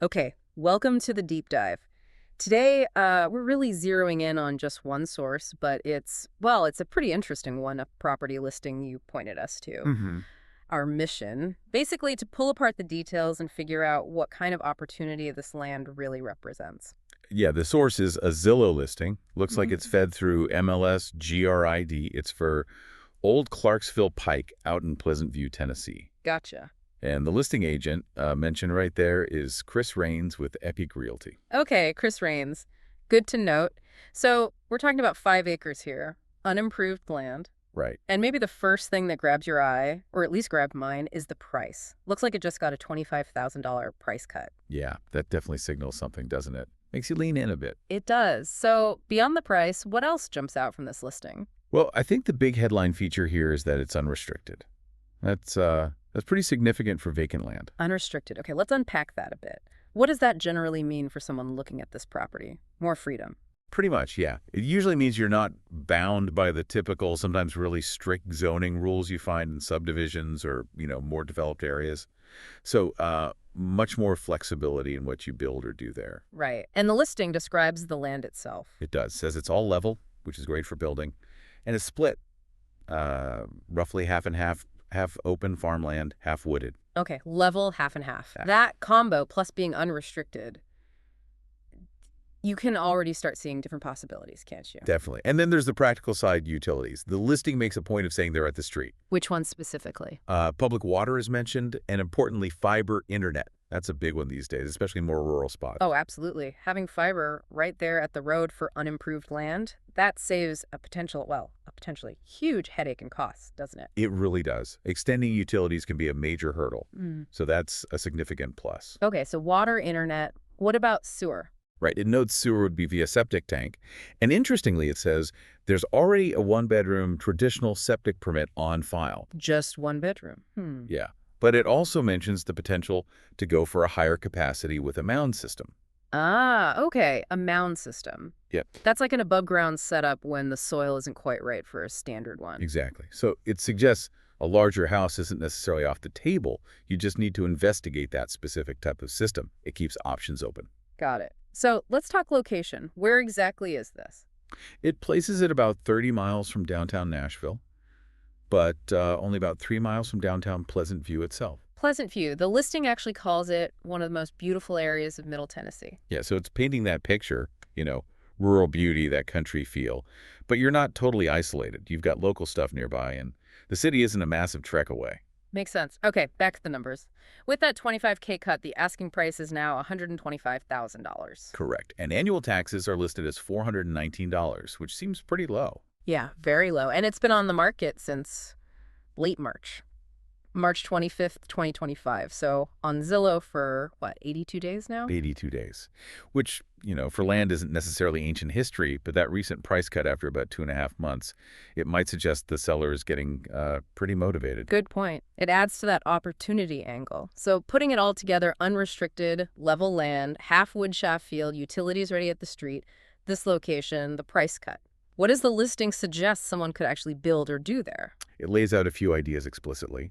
Okay, welcome to the deep dive. Today, we're really zeroing in on just one source, but it's a pretty interesting one, a property listing you pointed us to. hmm Our mission, basically to pull apart the details and figure out what kind of opportunity this land really represents. Yeah, the source is a Zillow listing. Looks like Mhm. it's fed through MLS GRID. It's for Old Clarksville Pike out in Pleasant View, Tennessee. Gotcha. And the listing agent mentioned right there is Chris Rains with Epique Realty. Okay, Chris Rains. Good to note. So, we're talking about 5 acres here, unimproved land. Right. And maybe the first thing that grabs your eye, or at least grabbed mine, is the price. Looks like it just got a $25,000 price cut. Yeah, that definitely signals something, doesn't it? Makes you lean in a bit. It does. So, beyond the price, what else jumps out from this listing? Well, I think the big headline feature here is that it's unrestricted. That's pretty significant for vacant land. Unrestricted. Okay, let's unpack that a bit. What does that generally mean for someone looking at this property? More freedom. Pretty much, yeah. It usually means you're not bound by the typical, sometimes really strict zoning rules you find in subdivisions or, more developed areas. So, much more flexibility in what you build or do there. Right. And the listing describes the land itself. It does. Says it's all level, which is great for building, and it's split, roughly half and half, half open farmland, half wooded. Okay, level, half and half. Yeah, That combo plus being unrestricted, you can already start seeing different possibilities, can't you? definitely. And then there's the practical side utilities. The listing makes a point of saying they're at the street. Which one specifically? Public water is mentioned, and importantly, fiber internet. That's a big one these days, especially in more rural spots. Oh, absolutely. Having fiber right there at the road for unimproved land, that saves a potentially huge headache and cost, doesn't it? It really does. Extending utilities can be a major hurdle. Mm. So that's a significant plus. Okay, so water, internet. What about sewer? Right. It notes sewer would be via septic tank. And interestingly, it says there's already a one-bedroom traditional septic permit on file. Just one bedroom. Yeah. But it also mentions the potential to go for a higher capacity with a mound system. Ah, okay, a mound system. Yep. That's like an above-ground setup when the soil isn't quite right for a standard one. Exactly. So it suggests a larger house isn't necessarily off the table. You just need to investigate that specific type of system. It keeps options open. Got it. So let's talk location. Where exactly is this? It places it about 30 miles from downtown Nashville, but only about 3 miles from downtown Pleasant View itself. Pleasant View. The listing actually calls it one of the most beautiful areas of Middle Tennessee. Yeah, so it's painting that picture, rural beauty, that country feel. But you're not totally isolated. You've got local stuff nearby, and the city isn't a massive trek away. Makes sense. Okay, back to the numbers. With that 25K cut, the asking price is now $125,000. Correct. And annual taxes are listed as $419, which seems pretty low. Yeah, very low. And it's been on the market since late March. March 25th, 2025. So on Zillow for, what, 82 days now? 82 days, which, for land isn't necessarily ancient history, but that recent price cut after about 2.5 months, it might suggest the seller is getting pretty motivated. Good point. It adds to that opportunity angle. So putting it all together, unrestricted, level land, half wood shaft field, utilities ready at the street, this location, the price cut. What does the listing suggest someone could actually build or do there? It lays out a few ideas explicitly: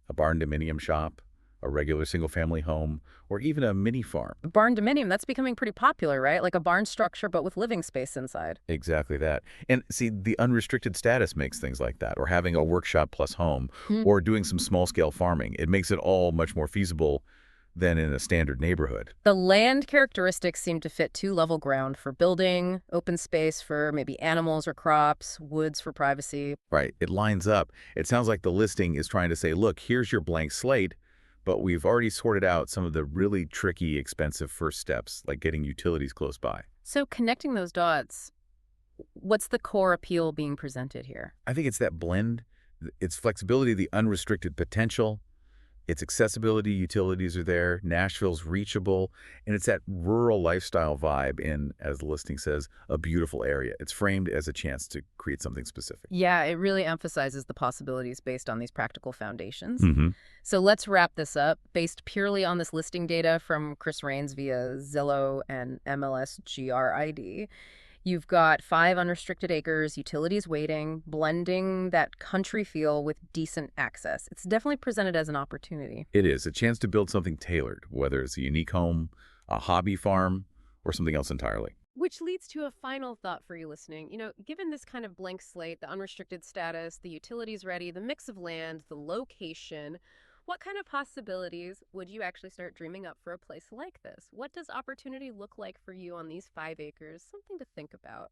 a barn dominium shop, a regular single-family home, or even a mini farm. Barn dominium, that's becoming pretty popular, right? Like a barn structure, but with living space inside. Exactly that. And see, the unrestricted status makes things like that, or having a workshop plus home, Hmm. or doing some small-scale farming. It makes it all much more feasible than in a standard neighborhood. The land characteristics seem to fit two level ground for building, open space for maybe animals or crops, woods for privacy. Right. It lines up. It sounds like the listing is trying to say, look, here's your blank slate, but we've already sorted out some of the really tricky, expensive first steps, like getting utilities close by. So connecting those dots, what's the core appeal being presented here? I think it's that blend. It's flexibility, the unrestricted potential. Its accessibility, utilities are there, Nashville's reachable, and it's that rural lifestyle vibe in, as the listing says, a beautiful area. It's framed as a chance to create something specific. Yeah, it really emphasizes the possibilities based on these practical foundations. Mm-hmm. So let's wrap this up. Based purely on this listing data from Chris Rains via Zillow and MLS GRID, You've got 5 unrestricted acres, utilities waiting, blending that country feel with decent access. It's definitely presented as an opportunity. It is a chance to build something tailored, whether it's a unique home, a hobby farm, or something else entirely. Which leads to a final thought for you listening. Given this kind of blank slate, the unrestricted status, the utilities ready, the mix of land, the location, what kind of possibilities would you actually start dreaming up for a place like this? What does opportunity look like for you on these 5 acres? Something to think about.